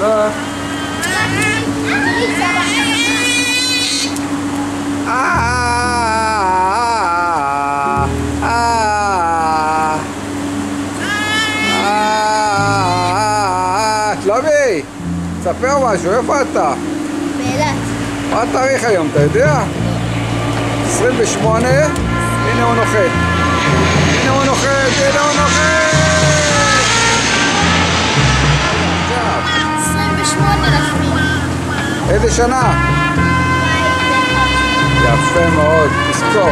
לא. שלומי, ספר משהו, איפה אתה? באילת. מה התאריך היום, אתה יודע? 28, הנה הוא נוחת. הנה הוא נוחת, הנה הוא נוחת! 28 איזה שנה? יפה מאוד, תזכור.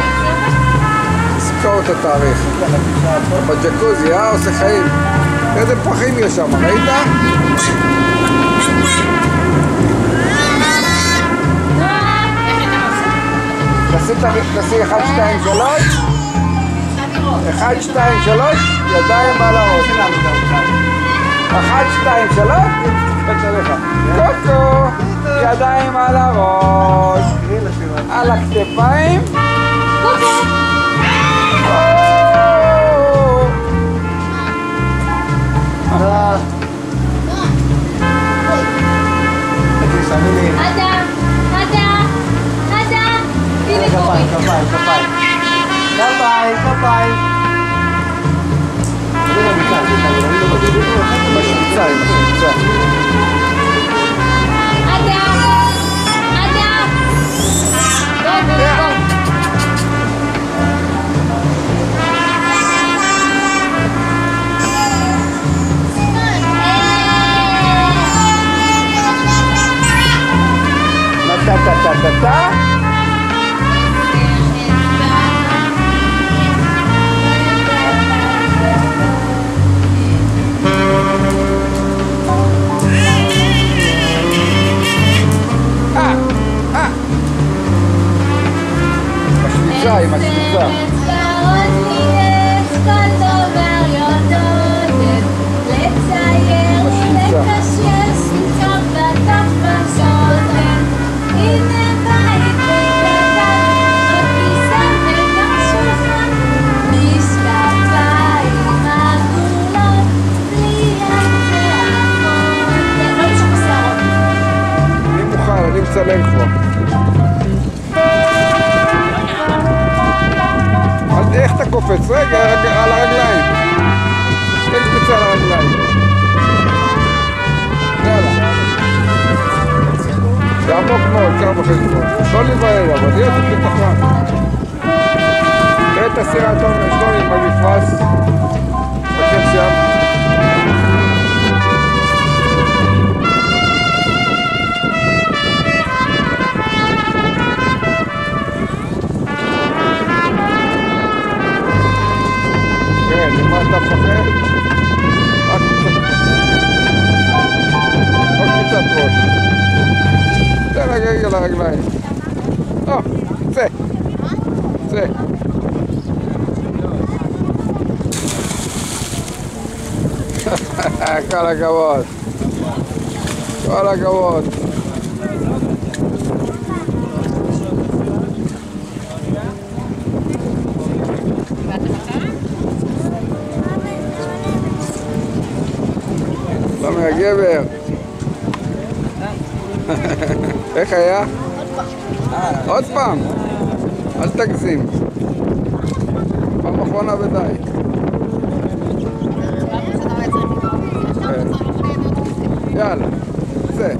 תזכור את התאריך. בג'קוזי, עושה חיים. איזה פחים יש שם, ראית? תעשי 1, 2, 3. 1, 2, 3, ידיים על הראש. 1, 2, 3, קוקו, ידיים על הראש, על הכתפיים. משמיצה, היא משמיצה. טה-טה-טה-טה-טה. משמיצה, היא משמיצה. אני מצלם כבר. איך אתה קופץ? רגע, על הרגליים. תקפיץ על הרגליים. יאללה. זה עמוק מאוד, קר בחשבון. לא לבעל, אבל להיות בתחמן. תראה את הסירה התומר שלו עם המפרס. בכם שם. למה אתה מפחד? רק קצת ראש. תן רגע לרגליים. צא. צא. כל הכבוד. כל הכבוד. למה הגבר? איך היה? עוד פעם. אל תגזים. פעם אחרונה ודי. יאללה, זה.